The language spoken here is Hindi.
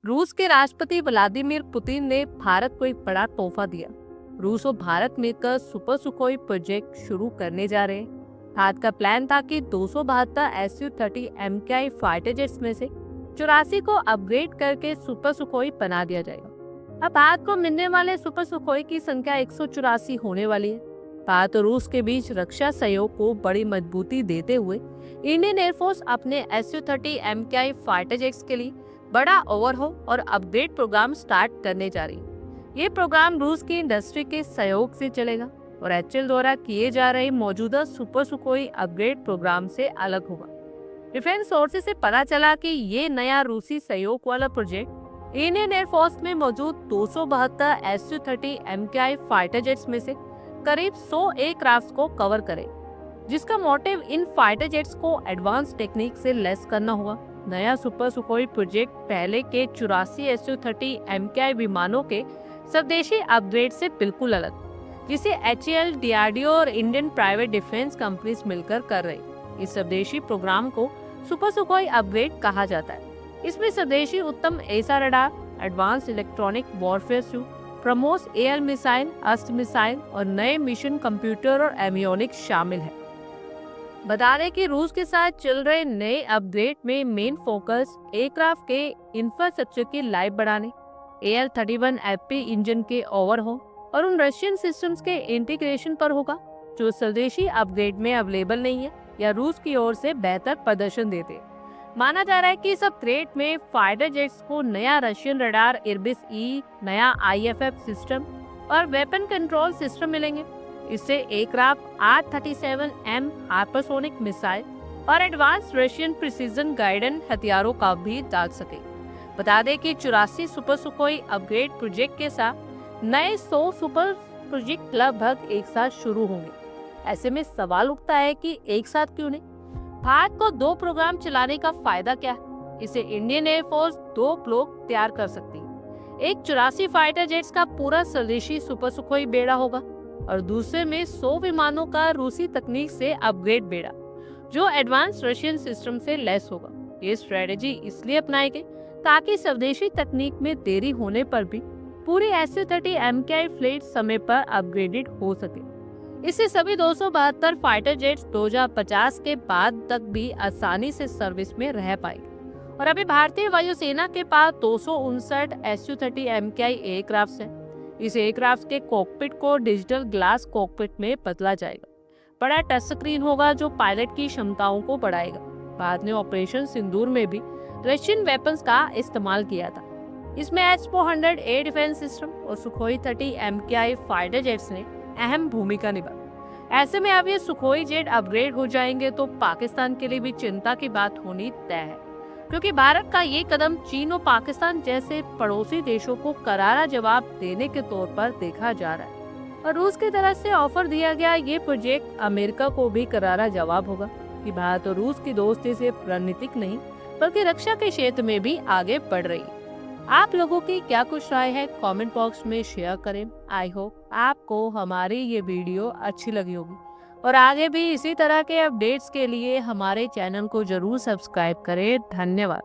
रूस के राष्ट्रपति व्लादिमीर पुतिन ने भारत को एक बड़ा तोहफा दिया। रूस और भारत मिलकर सुपर सुखोई प्रोजेक्ट शुरू करने जा रहे हैं। भारत का प्लान था कि 272 Su-30 MKI फाइटर जेट्स में से 84 को अपग्रेड करके सुपर सुखोई बना दिया जाएगा। अब भारत को मिलने वाले सुपर सुखोई की संख्या 184 होने वाली है। भारत और रूस के बीच रक्षा सहयोग को बड़ी मजबूती देते हुए इंडियन एयरफोर्स अपने Su-30 MKI फाइटर जेट्स के लिए बड़ा ओवरहॉल और अपग्रेड प्रोग्राम स्टार्ट करने जा रही है। ये प्रोग्राम रूस की इंडस्ट्री के सहयोग से चलेगा और एचएएल द्वारा किए जा रहे मौजूदा सुपर सुखोई अपग्रेड प्रोग्राम से अलग होगा। डिफेंस सोर्सेज से पता चला कि ये नया रूसी सहयोग वाला प्रोजेक्ट इंडियन एयरफोर्स में मौजूद 272 Su-30 MKI फाइटर जेट्स में से करीब 100 एयरक्राफ्ट को कवर करे, जिसका मोटिव इन फाइटर जेट्स को एडवांस टेक्निक से लेस करना होगा। नया सुपर सुखोई प्रोजेक्ट पहले के 84 Su-30 MKI विमानों के स्वदेशी अपग्रेड से बिल्कुल अलग, जिसे एचएएल, डीआरडीओ और इंडियन प्राइवेट डिफेंस कंपनीज मिलकर कर रही। इस स्वदेशी प्रोग्राम को सुपर सुखोई अपग्रेड कहा जाता है। इसमें स्वदेशी उत्तम एसा radar, advance electronic warfare suit, BrahMos air missile, अस्त्र मिसाइल और नए मिशन कंप्यूटर और एवियोनिक्स शामिल है। बता दें कि रूस के साथ चल रहे नए अपग्रेड में मेन फोकस एयरक्राफ्ट के इंफ्रास्ट्रक्चर की लाइफ बढ़ाने, AL-31FP इंजन के ओवरहॉल और उन रशियन सिस्टम्स के इंटीग्रेशन पर होगा जो स्वदेशी अपग्रेड में अवेलेबल नहीं है या रूस की ओर से बेहतर प्रदर्शन देते। माना जा रहा है कि इस अपग्रेड में फाइटर जेट्स को नया रशियन रडार इर्बिस ई, नया IFF सिस्टम और वेपन कंट्रोल सिस्टम मिलेंगे। इससे एयरक्राफ्ट R-37M हाइपरसोनिक मिसाइल और एडवांस रशियन प्रिसीजन गाइडेंस हथियारों का भी दाग सके। बता दें कि 84 सुपर सुखोई अपग्रेड प्रोजेक्ट के साथ नए 100 सुपर प्रोजेक्ट लगभग एक साथ शुरू होंगे। ऐसे में सवाल उठता है कि एक साथ क्यों नहीं? भारत को 2 प्रोग्राम चलाने का फायदा क्या है? इसे इंडियन एयरफोर्स 2 ब्लॉक तैयार कर सकती है। एक 84 फाइटर जेट्स का पूरा स्वदेशी सुपर सुखोई बेड़ा होगा और दूसरे में 100 विमानों का रूसी तकनीक से अपग्रेड बेड़ा, जो एडवांस रशियन सिस्टम से लैस होगा। ये स्ट्रेटेजी इसलिए अपनाई गई ताकि स्वदेशी तकनीक में देरी होने पर भी पूरी Su-30 MKI फ्लीट समय पर अपग्रेडेड हो सके। इससे सभी 272 फाइटर जेट्स 2050 के बाद तक भी आसानी से सर्विस में रह पाएंगे। और अभी भारतीय वायुसेना के पास 259 Su-30 MKI एयरक्राफ्ट हैं। इस एयरक्राफ्ट के कॉकपिट को डिजिटल ग्लास कॉकपिट में बदला जाएगा। बड़ा टच स्क्रीन होगा जो पायलट की क्षमताओं को बढ़ाएगा। भारत ने ऑपरेशन सिंदूर में भी रशियन वेपन्स का इस्तेमाल किया था। इसमें H-400 एयर डिफेंस सिस्टम और सुखोई 30 MKI फाइटर जेट्स ने अहम भूमिका निभाई। ऐसे में अब ये सुखोई जेट अपग्रेड हो जाएंगे तो पाकिस्तान के लिए भी चिंता की बात होनी तय है, क्योंकि भारत का ये कदम चीन और पाकिस्तान जैसे पड़ोसी देशों को करारा जवाब देने के तौर पर देखा जा रहा है। और रूस की तरफ से ऑफर दिया गया ये प्रोजेक्ट अमेरिका को भी करारा जवाब होगा कि भारत और रूस की दोस्ती सिर्फ रणनीतिक नहीं बल्कि रक्षा के क्षेत्र में भी आगे बढ़ रही है। आप लोगों की क्या कुछ राय है कमेंट बॉक्स में शेयर करें। आई होप आपको हमारी ये वीडियो अच्छी लगी होगी और आगे भी इसी तरह के अपडेट्स के लिए हमारे चैनल को जरूर सब्सक्राइब करें। धन्यवाद।